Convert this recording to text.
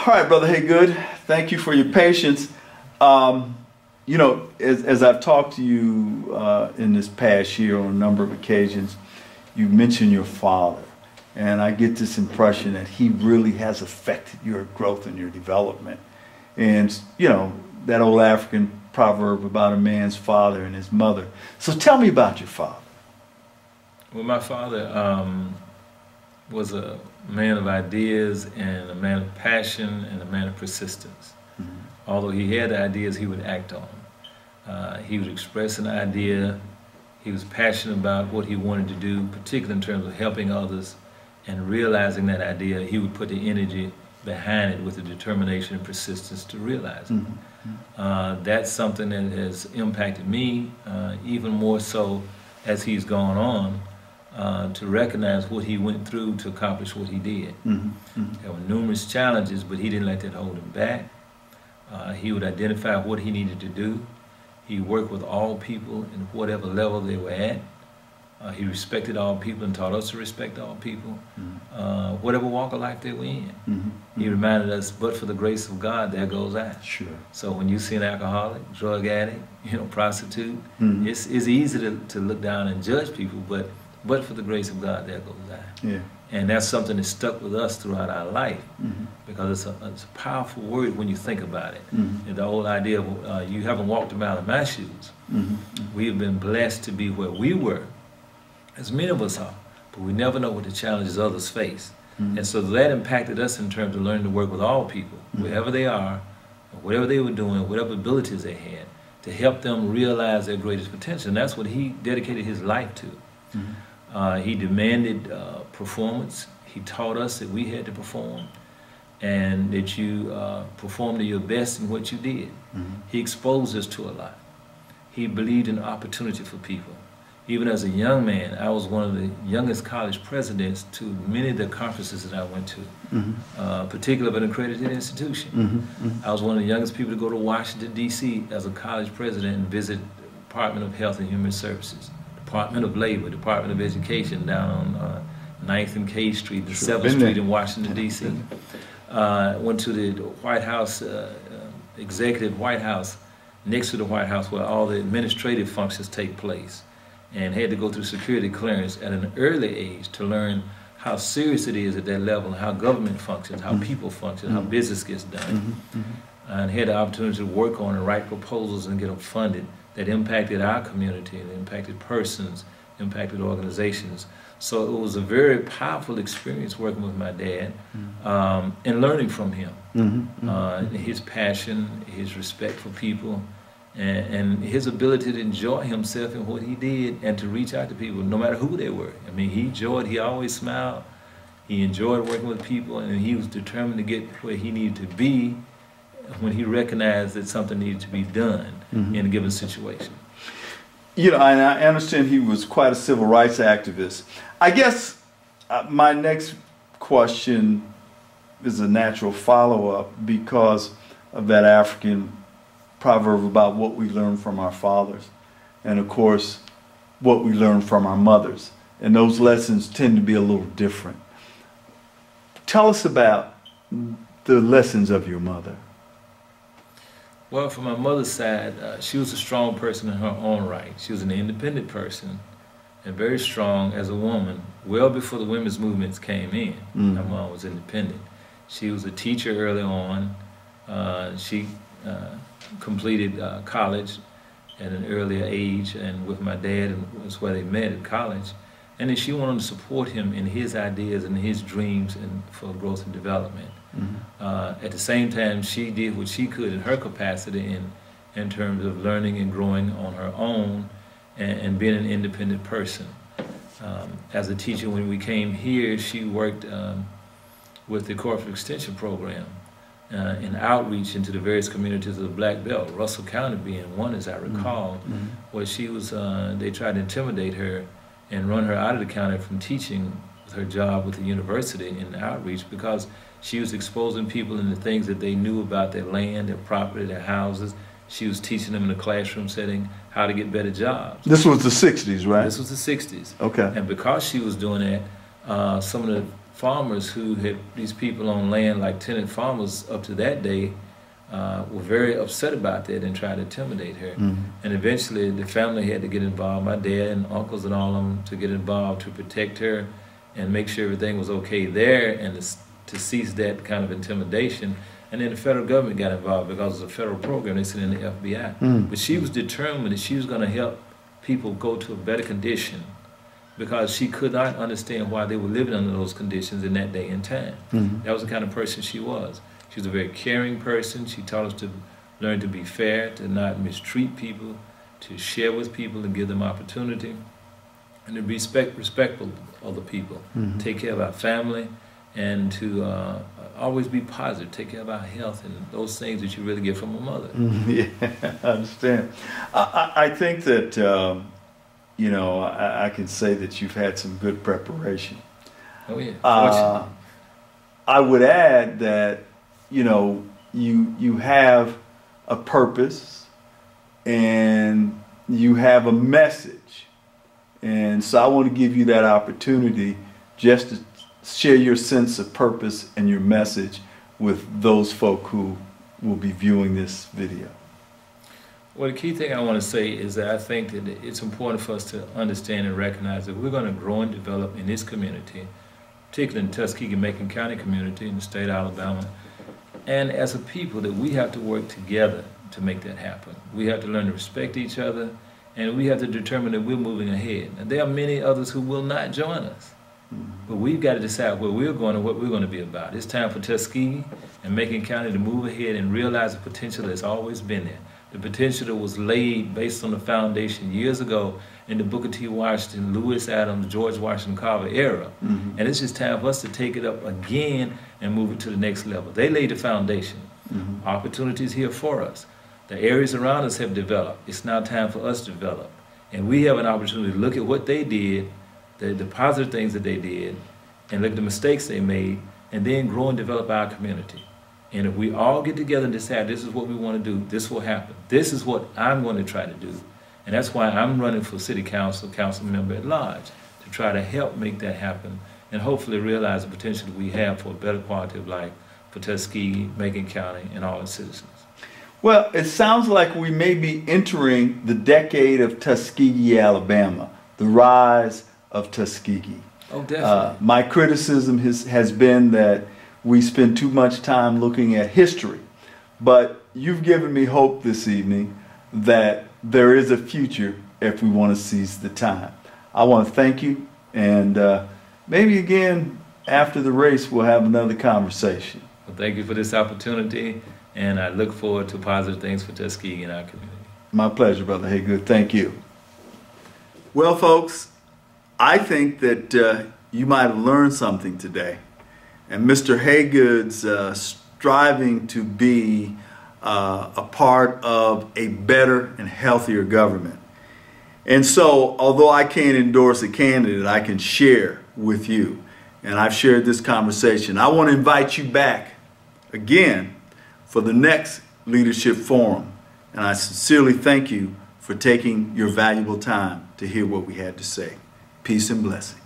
All right, Brother Haygood, thank you for your patience. You know, as I've talked to you in this past year on a number of occasions, you mentioned your father. And I get this impression that he really has affected your growth and your development. And, you know, that old African proverb about a man's father and his mother. So tell me about your father. Well, my father was a man of ideas and a man of passion and a man of persistence. Mm-hmm. Although he had ideas, he would act on them. He would express an idea. He was passionate about what he wanted to do, particularly in terms of helping others and realizing that idea. He would put the energy behind it with the determination and persistence to realize it. Mm-hmm. That's something that has impacted me even more so as he's gone on, to recognize what he went through to accomplish what he did. Mm-hmm. Mm-hmm. There were numerous challenges, but he didn't let that hold him back. He would identify what he needed to do. He worked with all people in whatever level they were at. He respected all people and taught us to respect all people, mm-hmm. Whatever walk of life they were in. Mm-hmm. He reminded us, but for the grace of God, there goes I. Sure. So when you see an alcoholic, drug addict, prostitute, mm-hmm. it's easy to look down and judge people, but for the grace of God, there goes I. Yeah. And that's something that stuck with us throughout our life, mm-hmm. because it's a powerful word when you think about it. Mm-hmm. And the old idea of you haven't walked a mile in my shoes. Mm-hmm. We have been blessed to be where we were, as many of us are, but we never know what the challenges others face. Mm-hmm. And so that impacted us in terms of learning to work with all people, mm-hmm. wherever they are, whatever they were doing, whatever abilities they had, to help them realize their greatest potential. And that's what he dedicated his life to. Mm-hmm. He demanded performance. He taught us that we had to perform and that you perform to your best in what you did. Mm-hmm. He exposed us to a lot. He believed in opportunity for people. Even as a young man, I was one of the youngest college presidents to many of the conferences that I went to, mm-hmm. Particularly of an accredited institution. Mm-hmm. Mm-hmm. I was one of the youngest people to go to Washington, D.C. as a college president and visit the Department of Health and Human Services, Department of Labor, Department of Education down on 9th and K Street, and 7th Street in Washington, D.C. Went to the White House, executive White House, next to the White House where all the administrative functions take place, and had to go through security clearance at an early age to learn how serious it is at that level, and how government functions, how people function, how business gets done. And had the opportunity to work on and write proposals and get them funded that impacted our community and impacted persons, impacted organizations. So it was a very powerful experience working with my dad and learning from him. His passion, his respect for people, and his ability to enjoy himself in what he did and to reach out to people, no matter who they were. I mean, he always smiled. He enjoyed working with people, and he was determined to get where he needed to be when he recognized that something needed to be done in a given situation. You know, and I understand he was quite a civil rights activist. I guess my next question is a natural follow-up because of that African proverb about what we learn from our fathers, and of course what we learn from our mothers, and those lessons tend to be a little different. Tell us about the lessons of your mother. Well, from my mother's side, she was a strong person in her own right. She was an independent person and very strong as a woman. Well before the women's movements came in, my mom was independent. She was a teacher early on. She completed college at an earlier age, and with my dad, and that's where they met at college. And then she wanted to support him in his ideas and his dreams and for growth and development. At the same time, she did what she could in her capacity in terms of learning and growing on her own and being an independent person. As a teacher, when we came here, she worked with the Corporate Extension Program in outreach into the various communities of the Black Belt, Russell County being one, as I recall, where she was, they tried to intimidate her and run her out of the county from teaching with her job with the university in outreach, because she was exposing people in the things that they knew about their land, their property, their houses. She was teaching them in a classroom setting how to get better jobs. This was the 60s, right? This was the 60s. Okay. And because she was doing that, some of the farmers who had these people on land like tenant farmers up to that day were very upset about that and tried to intimidate her. And eventually the family had to get involved, my dad and uncles and all of them, to get involved to protect her and make sure everything was okay there and to cease that kind of intimidation. And then the federal government got involved because it was a federal program. They sent in the FBI. But she was determined that she was going to help people go to a better condition because she could not understand why they were living under those conditions in that day and time. That was the kind of person she was. She was a very caring person. She taught us to learn to be fair, to not mistreat people, to share with people and give them opportunity, and to be respectful of the people. Take care of our family, and to always be positive, take care of our health and those things that you really get from a mother. Yeah, I understand. I think that, you know, I can say that you've had some good preparation. Oh yeah. I would add that, you know, you have a purpose and you have a message. And so I want to give you that opportunity just to share your sense of purpose and your message with those folk who will be viewing this video. Well, the key thing I want to say is that I think that it's important for us to understand and recognize that we're going to grow and develop in this community, particularly in the Tuskegee-Macon County community in the state of Alabama. And as a people, that we have to work together to make that happen. We have to learn to respect each other, and we have to determine that we're moving ahead. And there are many others who will not join us. But we've got to decide where we're going and what we're going to be about. It's time for Tuskegee and Macon County to move ahead and realize the potential that's always been there. The potential that was laid based on the foundation years ago in the Booker T. Washington, Lewis Adams, George Washington Carver era. And it's just time for us to take it up again and move it to the next level. They laid the foundation. Opportunities here for us. The areas around us have developed. It's now time for us to develop. And we have an opportunity to look at what they did, the positive things that they did, and look at the mistakes they made, and then grow and develop our community. And if we all get together and decide this is what we want to do, this will happen. This is what I'm going to try to do. And that's why I'm running for city council, council member at large, to try to help make that happen and hopefully realize the potential that we have for a better quality of life for Tuskegee, Macon County, and all its citizens. Well, it sounds like we may be entering the decade of Tuskegee, Alabama, the rise of Tuskegee. Oh, definitely. My criticism has been that we spend too much time looking at history, but you've given me hope this evening that there is a future if we want to seize the time. I want to thank you, and maybe again after the race we'll have another conversation. Well, thank you for this opportunity, and I look forward to positive things for Tuskegee and our community. My pleasure, Brother Haygood. Thank you. Well, folks, I think that you might have learned something today. And Mr. Haygood's striving to be a part of a better and healthier government. And so, although I can't endorse a candidate, I can share with you. And I've shared this conversation. I want to invite you back again for the next Leadership Forum. And I sincerely thank you for taking your valuable time to hear what we had to say. Peace and blessings.